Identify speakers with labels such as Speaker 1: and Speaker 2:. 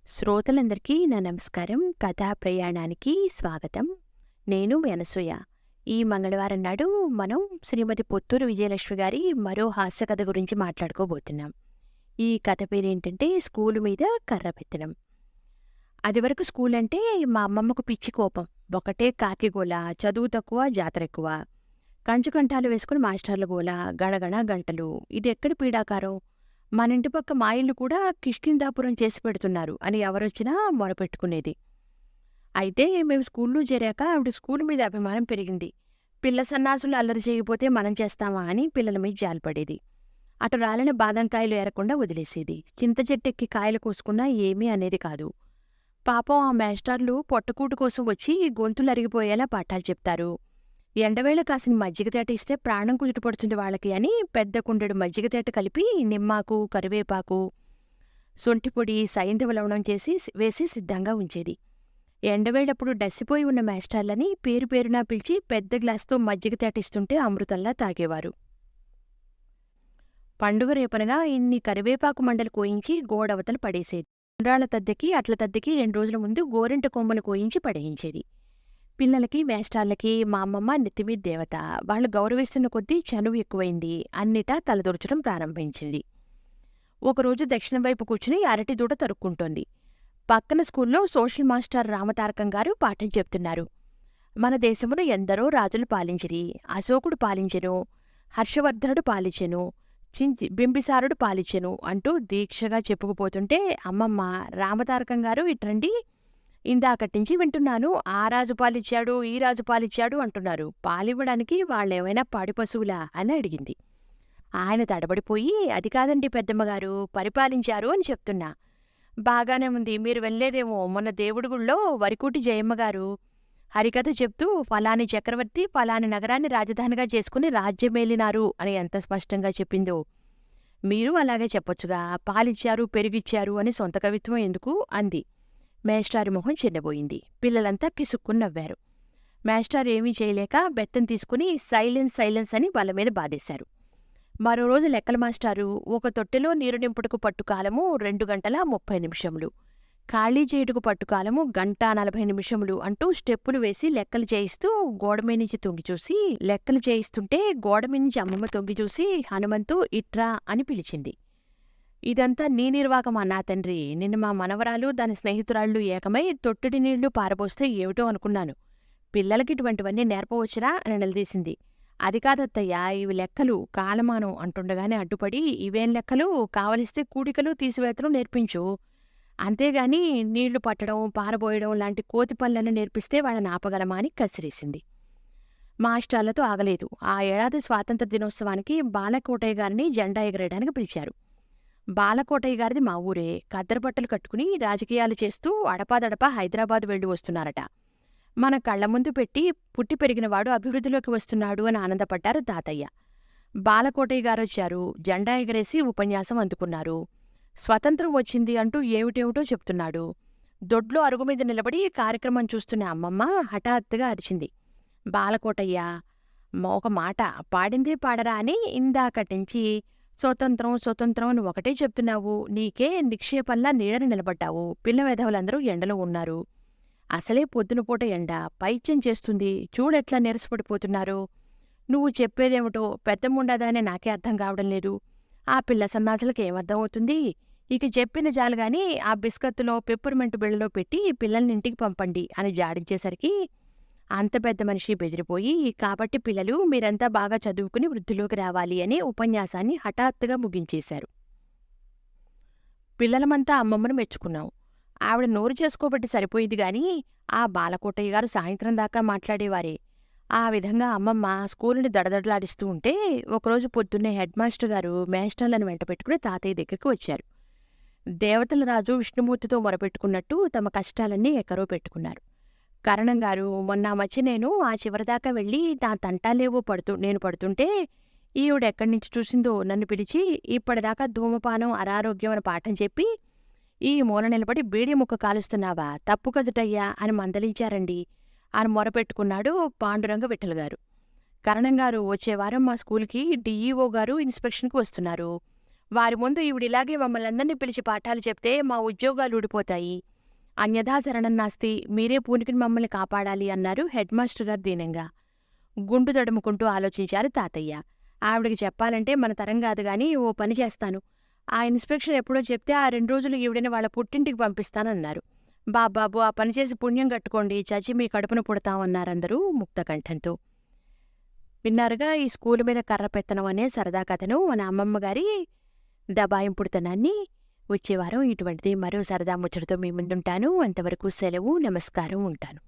Speaker 1: శ్రోతలందరికీ నా నమస్కారం. కథా ప్రయాణానికి స్వాగతం. నేను మీ అనసూయ. ఈ మంగళవారం నాడు మనం శ్రీమతి పొత్తూరు విజయలక్ష్మి గారి మరో హాస్య కథ గురించి మాట్లాడుకోబోతున్నాం. ఈ కథ పేరేంటంటే స్కూలు మీద కర్ర పెత్తనం. అదివరకు స్కూలంటే మా అమ్మమ్మకు పిచ్చి కోపం. ఒకటే కాకిగోల, చదువు తక్కువ, జాతర ఎక్కువ. కంచుకంఠాలు వేసుకుని మాస్టర్ల గోల, గణగణ గంటలు. ఇది ఎక్కడి పీడాకారం? మన ఇంటి పక్క మా ఇల్లు కూడా కిష్కింధాపురం చేసి పెడుతున్నారు అని ఎవరొచ్చినా మొరపెట్టుకునేది. అయితే మేము స్కూల్లో చేరాక ఆవిడ స్కూల్ మీద అభిమానం పెరిగింది. పిల్ల సన్నాసులు అల్లరి చేయకపోతే మనం చేస్తామా అని పిల్లల మీద జాలిపడేది. అటు రాలిన బాదంకాయలు ఏరకుండా వదిలేసేది. చింత చెట్టెక్కి కాయలు కోసుకున్నా ఏమీ అనేది కాదు. పాపం ఆ మేస్టార్లు పొట్టకూటు కోసం వచ్చి గొంతులు అరిగిపోయేలా పాఠాలు చెప్తారు. ఎండవేళ కాసిన మజ్జిగతేట ఇస్తే ప్రాణం కుదుటపడుతుంది వాళ్ళకి అని పెద్ద కుండెడు మజ్జిగతేట కలిపి నిమ్మాకు, కరివేపాకు, సొంటిపొడి, సైంధవ లవణం చేసి వేసి సిద్ధంగా ఉంచేది. ఎండవేళప్పుడు డస్సిపోయి ఉన్న మేస్టార్లని పేరు పేరునా పిలిచి పెద్ద గ్లాసుతో మజ్జిగతేట ఇస్తుంటే అమృతంలా తాగేవారు. పండుగ రేపనగా ఇన్ని కరివేపాకు మండలు కోయించి గోడవతలు పడేసేది. ఉండ్రాళ్ల తద్దెకి అట్ల తద్దెకి 2 రోజుల ముందు గోరింట కొమ్మలు కోయించి పడేయించేది. పిల్లలకి, మేస్టార్లకి మా అమ్మమ్మ నెత్తిమీద దేవత. వాళ్ళు గౌరవిస్తున్న కొద్దీ చనువు ఎక్కువైంది. అన్నిటా తలదూర్చడం ప్రారంభించింది. ఒకరోజు దక్షిణం వైపు కూర్చుని అరటి దూడ తరుక్కుంటోంది. పక్కన స్కూల్లో సోషల్ మాస్టర్ రామతారకం గారు పాఠం చెప్తున్నారు. మన దేశమును ఎందరో రాజులు పాలించిరి. అశోకుడు పాలించెను, హర్షవర్ధనుడు పాలించెను, బింబిసారుడు పాలించెను అంటూ దీక్షగా చెప్పుకుపోతుంటే అమ్మమ్మ రామతారకం గారు ఇట్రండి, ఇందాకట్నుంచి వింటున్నాను. ఆ రాజు పాలిచ్చాడు, ఈ రాజు పాలిచ్చాడు అంటున్నారు. పాలివ్వడానికి వాళ్ళేమైనా పాడి పశువులా అని అడిగింది. ఆయన తడబడిపోయి, అది కాదండి పెద్దమ్మగారు, పరిపాలించారు అని చెప్తున్నా. బాగానే ఉంది, మీరు వెళ్ళలేదేమో. మొన్న దేవుడి గుళ్ళో వరికూటి జయమ్మగారు హరికథ చెప్తూ ఫలాని చక్రవర్తి ఫలాని నగరాన్ని రాజధానిగా చేసుకుని రాజ్యమేలినారు అని ఎంత స్పష్టంగా చెప్పిందో. మీరు అలాగే చెప్పొచ్చుగా, పాలిచ్చారు, పెరిగిచ్చారు అని సొంత కవిత్వం ఎందుకు అంది. మేస్టారి మొహం చిన్నబోయింది. పిల్లలంతా కిసుక్కుని నవ్వారు. మేస్టార్ ఏమీ చేయలేక బెత్తం తీసుకుని సైలెన్స్ సైలెన్స్ అని వాళ్ళ మీద బాధేశారు. మరో రోజు లెక్కల మాస్టారు ఒక తొట్టెలో నీరు నింపుటకు పట్టుకాలము 2 గంటల 30 నిమిషములు, ఖాళీ చేయుటకు పట్టుకాలము 1 గంట 40 నిమిషములు అంటూ స్టెప్పులు వేసి లెక్కలు చేయిస్తూ గోడమీనుంచి తొంగిచూసి, లెక్కలు చేయిస్తుంటే గోడమీనుంచి అమ్మమ్మ తొంగిచూసి హనుమంతు ఇట్రా అని పిలిచింది. ఇదంతా నీ నిర్వాకమా నా తండ్రి? నిన్న మా మనవరాలు దాని స్నేహితురాళ్ళు ఏకమై తొట్టెడి నీళ్లు పారబోస్తే ఏమిటో అనుకున్నాను. పిల్లలకి ఇటువంటివన్నీ నేర్పవచ్చురా అని నిలదీసింది. అది కాదత్తయ్యా, ఇవి లెక్కలు, కాలమానం అంటుండగానే అడ్డుపడి, ఇవేం లెక్కలు, కావలిస్తే కూడికలు తీసివేతలు నేర్పించు. అంతేగాని నీళ్లు పట్టడం, పారబోయడం లాంటి కోతి పనులను నేర్పిస్తే వాళ్ళని ఆపగలమా అని కసిరేసింది. మాస్టర్లతో ఆగలేదు. ఆ ఏడాది స్వాతంత్ర దినోత్సవానికి బాలకోటయ్య గారిని జెండా ఎగరేయడానికి పిలిచారు. బాలకోటయ్య గారిది మా ఊరే. కద్దరబట్టలు కట్టుకుని రాజకీయాలు చేస్తూ అడపాదడపా హైదరాబాద్ వెళ్ళి వస్తున్నారట. మన కళ్ల ముందు పెట్టి పుట్టి పెరిగినవాడు అభివృద్ధిలోకి వస్తున్నాడు అని ఆనందపడ్డారు తాతయ్య. బాలకోటయ్య గారొచ్చారు. జెండా ఎగరేసి ఉపన్యాసం అందుకున్నారు. స్వతంత్రం వచ్చింది అంటూ ఏమిటేమిటో చెప్తున్నాడు. దొడ్లో అరుగుమీద నిలబడి కార్యక్రమం చూస్తున్న అమ్మమ్మ హఠాత్తుగా అరిచింది. బాలకోటయ్య, ఒక మాట పాడిందే పాడరా అని ఇందాకటించి స్వతంత్రం స్వతంత్రం అని ఒకటే చెప్తున్నావు. నీకే నిక్షేపంలా నీడని నిలబడ్డావు. పిల్ల వెధవలందరూ ఎండలో ఉన్నారు. అసలే పొద్దునపూట ఎండ పైత్యం చేస్తుంది. చూడెట్లా నీరసపడిపోతున్నారు. నువ్వు చెప్పేదేమిటో పెద్దముండదానే నాకే అర్థం కావడం లేదు. ఆ పిల్ల సన్నాసులకేమర్థం అవుతుంది? ఇక చెప్పిన జాలుగాని ఆ బిస్కత్తులో పెప్పర్మెంట్ బిళ్ళలో పెట్టి పిల్లల్ని ఇంటికి పంపండి అని జాడించేసరికి అంత పెద్ద మనిషి బెదిరిపోయి, కాబట్టి పిల్లలు మీరంతా బాగా చదువుకుని వృద్ధిలోకి రావాలి అని ఉపన్యాసాన్ని హఠాత్తుగా ముగించేశారు. పిల్లలమంతా అమ్మమ్మను మెచ్చుకున్నాం. ఆవిడ నోరు చేసుకోబట్టి సరిపోయింది గాని ఆ బాలకోటయ్య గారు సాయంత్రం దాకా మాట్లాడేవారే. ఆ విధంగా అమ్మమ్మ స్కూలుని దడదడలాడిస్తూ ఉంటే ఒకరోజు పొద్దున్నే హెడ్ మాస్టర్ గారు మేస్టర్లను వెంటపెట్టుకుని తాతయ్య దగ్గరికి వచ్చారు. దేవతల రాజు విష్ణుమూర్తితో మొరపెట్టుకున్నట్టు తమ కష్టాలన్నీ ఎక్కరో పెట్టుకున్నారు. కరణంగారు, మొన్న మధ్య నేను ఆ చివరిదాకా వెళ్ళి నా తంటాలేవో నేను పడుతుంటే ఈవిడెక్కడ్నించి చూసిందో నన్ను పిలిచి, ఇప్పటిదాకా ధూమపానం అనారోగ్యం అని పాఠం చెప్పి ఈ మూల నిలబడి బీడీ ముక్క కాలుస్తున్నావా, తప్పు కదుటయ్యా అని మందలించారండి అని మొరపెట్టుకున్నాడు పాండురంగ విఠలగారు. కరణంగారు, వచ్చే వారం మా స్కూల్కి డిఈఓ గారు ఇన్స్పెక్షన్కి వస్తున్నారు. వారి ముందు ఈవిడిలాగే మమ్మల్నందరినీ పిలిచి పాఠాలు చెప్తే మా ఉద్యోగాలు ఊడిపోతాయి. అన్యథా శరణం నాస్తి, మీరే పూనుకుని మమ్మల్ని కాపాడాలి అన్నారు హెడ్ మాస్టర్ గారు దీనంగా. గుండు తడుముకుంటూ ఆలోచించారు తాతయ్య. ఆవిడకి చెప్పాలంటే మన తరం కాదు గాని ఓ పని చేస్తాను. ఆ ఇన్స్పెక్షన్ ఎప్పుడో చెప్తే ఆ 2 రోజులు ఈవిడని వాళ్ళ పుట్టింటికి పంపిస్తానన్నారు. బాబ్బాబు ఆ పని చేసి పుణ్యం కట్టుకోండి, చచ్చి మీ కడుపున పుడతామన్నారందరూ ముక్తకంఠంతో. విన్నారుగా ఈ స్కూలు మీద కర్ర పెత్తనం అనే సరదా కథను మన అమ్మమ్మగారి దబాయింపుడుతనాన్ని. వచ్చే వారం ఇటువంటిది మరో సరదా ముచ్చటతో మీ ముందుంటాను. అంతవరకు సెలవు, నమస్కారం, ఉంటాను.